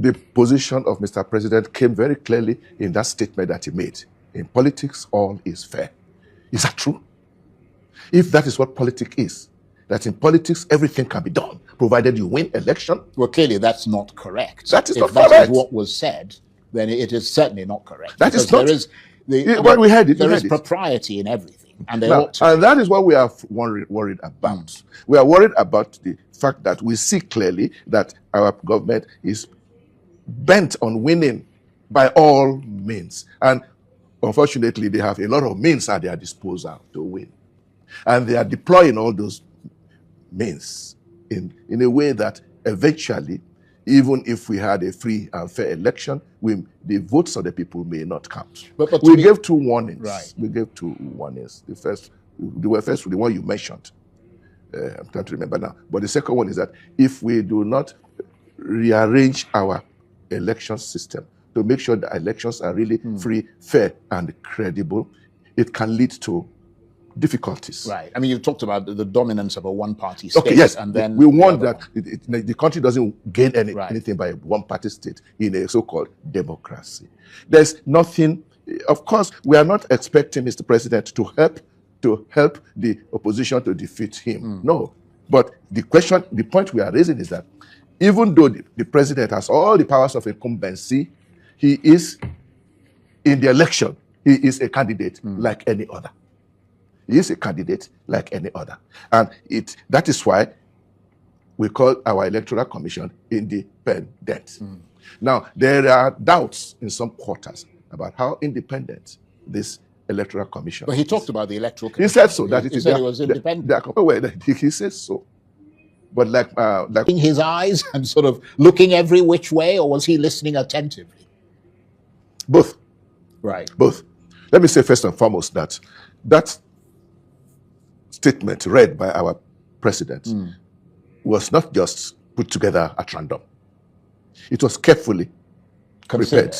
the position of Mr. President came very clearly in that statement that he made. In politics, all is fair. Is that true? If that is what politics is, that in politics everything can be done, provided you win election. Well, clearly that's not correct. That is not correct. If that is what was said, then it is certainly not correct. That is not. We heard it. There is propriety in everything, and they ought to. And that is what we are worried about. We are worried about the fact that we see clearly that our government is bent on winning by all means. And unfortunately, they have a lot of means at their disposal to win. And they are deploying all those means in a way that eventually, even if we had a free and fair election, the votes of the people may not count. But we gave 2 warnings. Right. We gave 2 warnings. The one you mentioned. I'm trying to remember now. But the second one is that if we do not rearrange our election system to make sure the elections are really free, fair, and credible, it can lead to difficulties. Right. I mean, you talked about the dominance of a one-party state. Okay, yes. And then we want that the country doesn't gain anything by a one-party state in a so-called democracy. There's nothing. Of course, we are not expecting Mr. President to help the opposition to defeat him. No. But the point we are raising is that even though the president has all the powers of incumbency, he is in the election. He is a candidate like any other. He is a candidate like any other. And that is why we call our electoral commission independent. Now, there are doubts in some quarters about how independent this electoral commission But he talked about the electoral commission. He said so. He said it was independent. He says so. But like in his eyes and sort of looking every which way, or was he listening attentively? Both. Right. Both. Let me say first and foremost that statement read by our president was not just put together at random. It was carefully prepared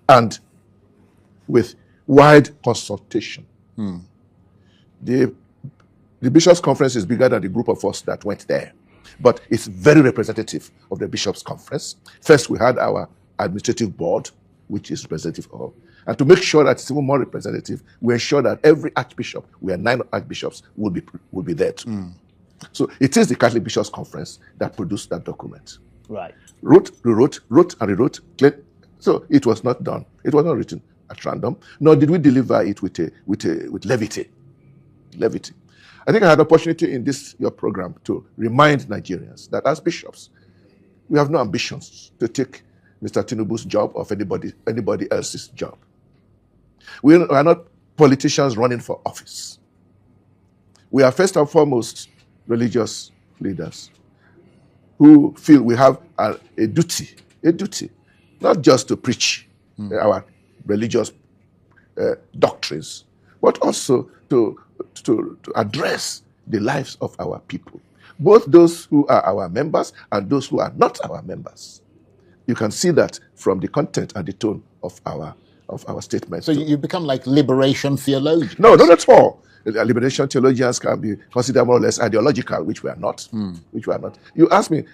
and with wide consultation. The Bishops' Conference is bigger than the group of us that went there, but it's very representative of the Bishops' Conference. First, we had our administrative board, which is representative of, and to make sure that it's even more representative, we ensure that every archbishop, we are 9 archbishops, will be there too. So it is the Catholic Bishops' Conference that produced that document. Right. Wrote and rewrote. So it was not done. It was not written at random, nor did we deliver it with levity. I think I had an opportunity in your program to remind Nigerians that as bishops, we have no ambitions to take Mr. Tinubu's job or anybody else's job. We are not politicians running for office. We are first and foremost religious leaders who feel we have a duty, not just to preach our religious doctrines, but also to address the lives of our people, both those who are our members and those who are not our members. You can see that from the content and the tone of our statement. So you become like liberation theologians. No, not at all. Liberation theologians can be considered more or less ideological, which we are not. You asked me,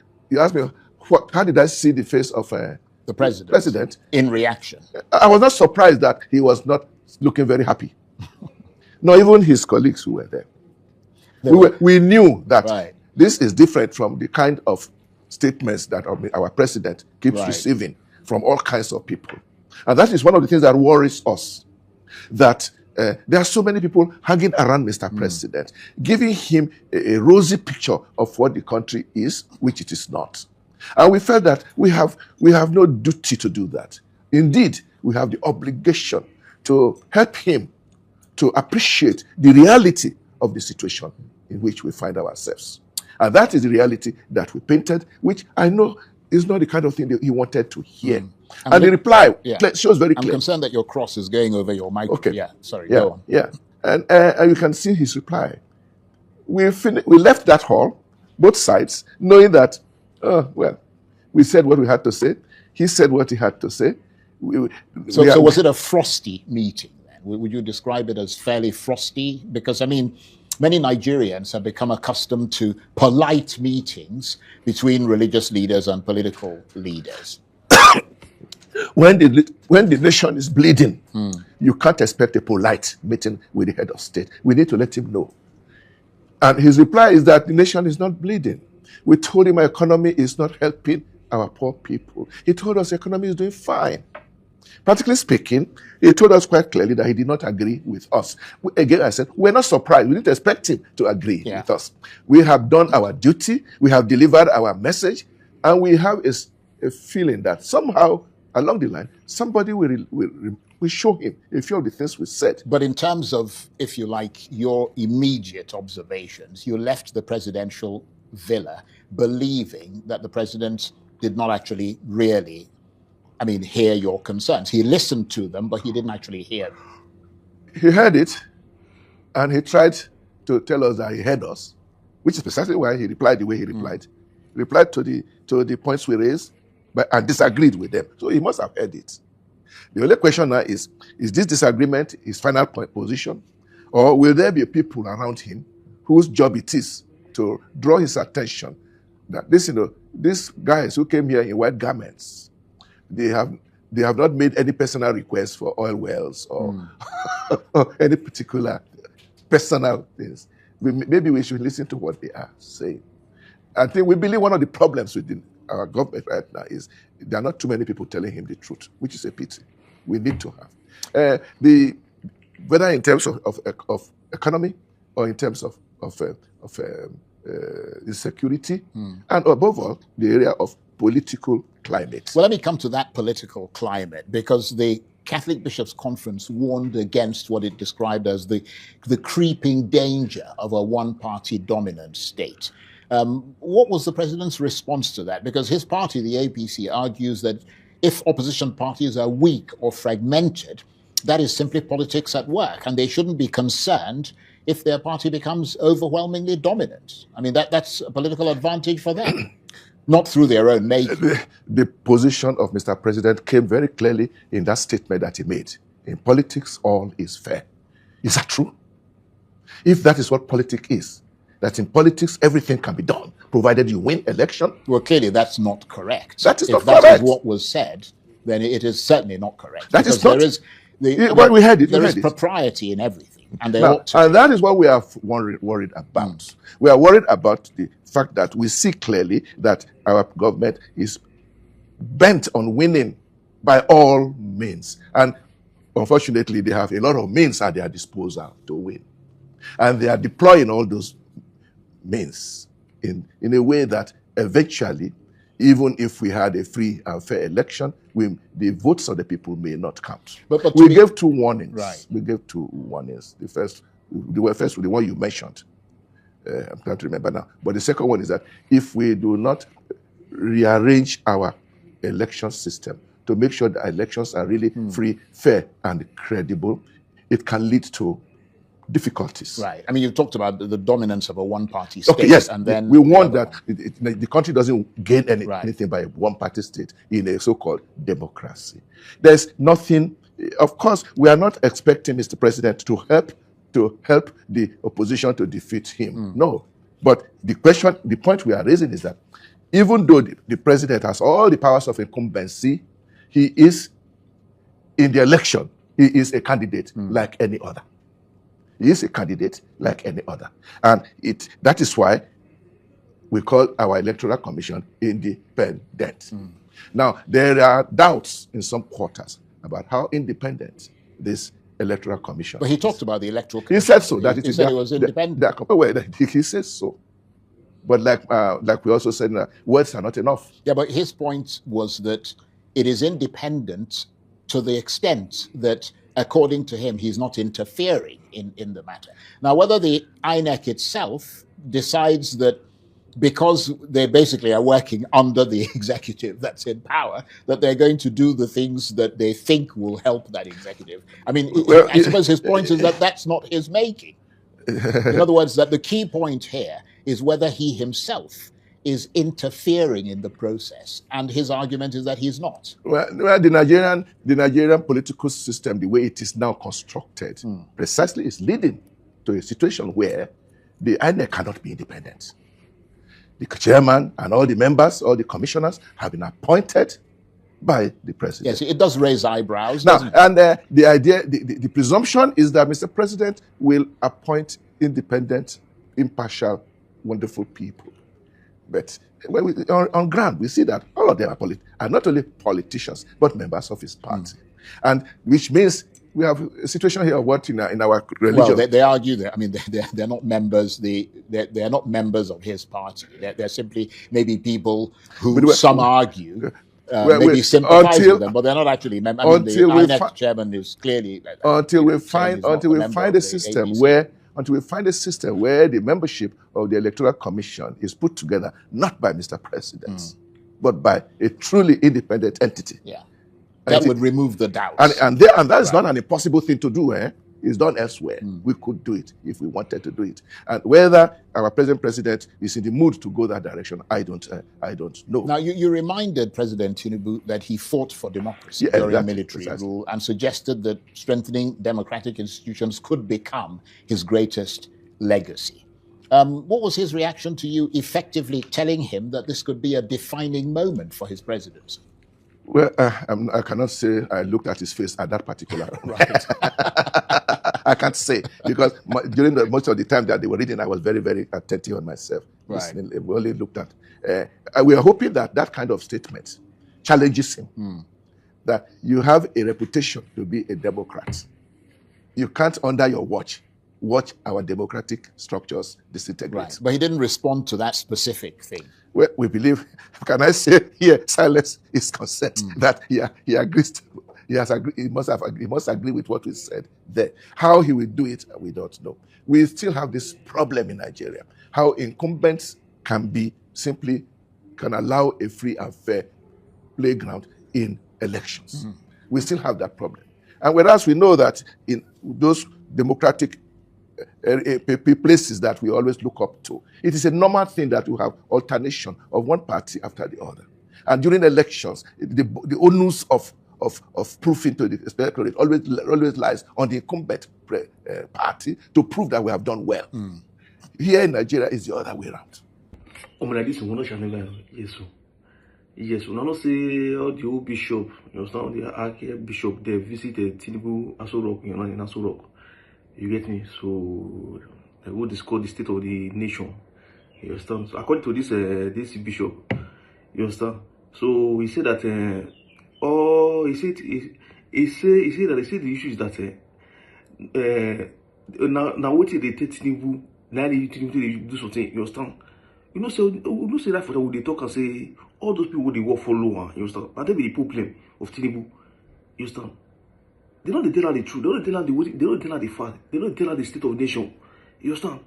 how did I see the face of the president in reaction? I was not surprised that he was not looking very happy. Not even his colleagues who were there. We knew that this is different from the kind of statements that our president keeps receiving from all kinds of people. And that is one of the things that worries us, that there are so many people hanging around Mr. President, giving him a rosy picture of what the country is, which it is not. And we felt that we have no duty to do that. Indeed, we have the obligation to help him to appreciate the reality of the situation in which we find ourselves. And that is the reality that we painted, which I know is not the kind of thing that he wanted to hear. And the reply shows very clear. I'm concerned that your cross is going over your mic. Okay. Yeah, sorry, go on. Yeah, and you can see his reply. We left that hall, both sides, knowing that, we said what we had to say. He said what he had to say. So was it a frosty meeting then? Would you describe it as fairly frosty? Because, I mean, many Nigerians have become accustomed to polite meetings between religious leaders and political leaders. When the nation is bleeding, you can't expect a polite meeting with the head of state. We need to let him know. And his reply is that the nation is not bleeding. We told him our economy is not helping our poor people. He told us the economy is doing fine. Practically speaking, he told us quite clearly that he did not agree with us. Again, I said, we're not surprised. We didn't expect him to agree with us. We have done our duty. We have delivered our message. And we have a feeling that somehow, along the line, somebody will show him a few of the things we said. But in terms of, if you like, your immediate observations, you left the presidential villa believing that the president did not actually really, hear your concerns. He listened to them, but he didn't actually hear them. He heard it, and he tried to tell us that he heard us, which is precisely why he replied the way he replied. He replied to the points we raised, and disagreed with them. So he must have heard it. The only question now is this disagreement his final position, or will there be people around him whose job it is to draw his attention that these guys who came here in white garments, they have not made any personal requests for oil wells or, or any particular personal things. Maybe we should listen to what they are saying. I think we believe one of the problems within our government right now is there are not too many people telling him the truth, which is a pity. We need to have whether in terms of economy or in terms of security, and above all, the area of political climate. Well, let me come to that political climate, because the Catholic Bishops' Conference warned against what it described as the creeping danger of a one-party dominant state. What was the president's response to that? Because his party, the APC, argues that if opposition parties are weak or fragmented, that is simply politics at work, and they shouldn't be concerned if their party becomes overwhelmingly dominant. That's a political advantage for them, not through their own making. The position of Mr. President came very clearly in that statement that he made. In politics, all is fair. Is that true? If that is what politics is, that in politics everything can be done, provided you win election. Well, clearly that's not correct. That is not correct. If that is what was said, then it is certainly not correct. That is not. We heard it. There is propriety in everything, and and that is what we are worried about. We are worried about the fact that we see clearly that our government is bent on winning by all means, and unfortunately, they have a lot of means at their disposal to win, and they are deploying all those means in a way that eventually, even if we had a free and fair election, the votes of the people may not count. But we gave two warnings. Right. We gave two warnings. The first was the one you mentioned. I'm trying to remember now. But the second one is that if we do not rearrange our election system to make sure that elections are really free, fair, and credible, it can lead to difficulties. Right. You've talked about the dominance of a one-party state. Okay, yes. And then we want that the country doesn't gain anything by a one-party state in a so-called democracy. There's nothing. Of course, we are not expecting Mr. President to help the opposition to defeat him. No. But the point we are raising is that even though the president has all the powers of incumbency, he is in the election. He is a candidate like any other. He is a candidate like any other. And that is why we call our electoral commission independent. Now, there are doubts in some quarters about how independent this electoral commission But he talked about the electoral commission. He said so. That he said it was independent. He says so. But like we also said, words are not enough. Yeah, but his point was that it is independent to the extent that, according to him, he's not interfering in the matter. Now, whether the INEC itself decides that because they basically are working under the executive that's in power, that they're going to do the things that they think will help that executive. I suppose his point is that that's not his making. In other words, that the key point here is whether he himself is interfering in the process, and his argument is that he's not. Well, the Nigerian political system, the way it is now constructed, precisely is leading to a situation where the INEC cannot be independent. The chairman and all the members, all the commissioners have been appointed by the president. Yes, it does raise eyebrows. Now, and the idea, the presumption is that Mr. President will appoint independent, impartial, wonderful people. But on ground, we see that all of them are not only politicians, but members of his party. And which means we have a situation here of what in our religion. Well, they argue that, I mean, they're not members, they're not members of his party. They're simply maybe people who some argue maybe sympathize with them, but they're not actually members. I mean, the INEC chairman is clearly until we find a system where the membership of the Electoral Commission is put together not by Mr. President, but by a truly independent entity. Yeah, that would remove the doubt. And that is not an impossible thing to do. It's done elsewhere. We could do it if we wanted to do it. And whether our present president is in the mood to go that direction, I don't know. Now, you reminded President Tinubu that he fought for democracy during military rule and suggested that strengthening democratic institutions could become his greatest legacy. What was his reaction to you effectively telling him that this could be a defining moment for his presidency? Well, I cannot say I looked at his face at that particular right. I can't say, because during most of the time that they were reading, I was very, very attentive on myself. Right. We only looked at. We are hoping that that kind of statement challenges him. That you have a reputation to be a Democrat. You can't, under your watch our democratic structures disintegrate. Right. But he didn't respond to that specific thing. Well, we believe, can I say here, silence is consent, that he agrees. He must agree with what we said there. How he will do it, we don't know. We still have this problem in Nigeria. How incumbents can allow a free and fair playground in elections. We still have that problem. And whereas we know that in those democratic places that we always look up to, it is a normal thing that you have alternation of one party after the other. And during elections, the onus of proofing to the electorate always lies on the incumbent party to prove that we have done well. Here in Nigeria, is the other way around. Yes, we not say all the old bishop, you understand, the archbishop, they visited Tinubu Aso Rock, in Aso Rock. You get me? So they will discuss the state of the nation. You understand? So according to this bishop, you understand? So he said that he said the issue is that now what they take Tinubu, now they do something, you understand? You know, say that for that they talk and say all those people they work for lower, you understand? And that be the problem of Tinubu, you understand? They don't tell her the truth, they don't tell her they don't tell her the fact, they don't tell her the state of the nation, you understand?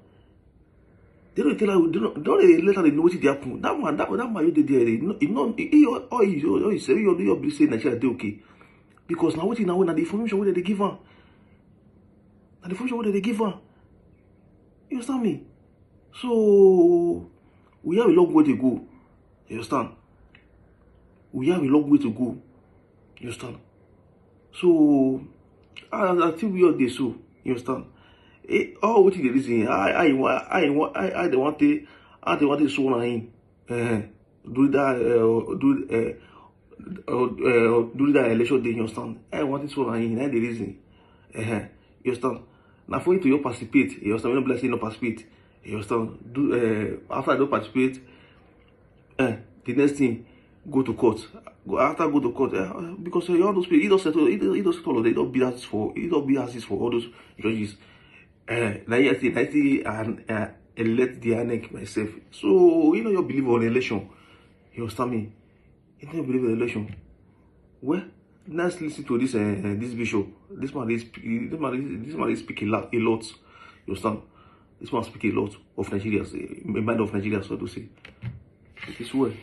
They don't tell her, they don't let her know what they happen. That man you did there, he say you say Nigeria they okay. Because now what now the information what they give her. And the information what they give her. You understand me? So we have a long way to go. You understand? We have a long way to go. You understand? So I think we are there. So you understand? Oh, what is the reason? I don't want to show on him. Do that election day. You understand? I want to show on him. That's the reason. You understand? Now for you to participate, you understand? When you blessing no participate. You understand? After I don't participate, the next thing, go to court. After go to court, because all those people, he don't settle all of them. He don't be as for all those judges. Now you see, and elect the INEC myself. So you know you believe on election. You understand me? You don't believe in election. Well, let's listen to this this bishop. This man is speaking a lot. You understand? This one speak a lot of Nigeria, a mind of Nigeria, so to say. It is well.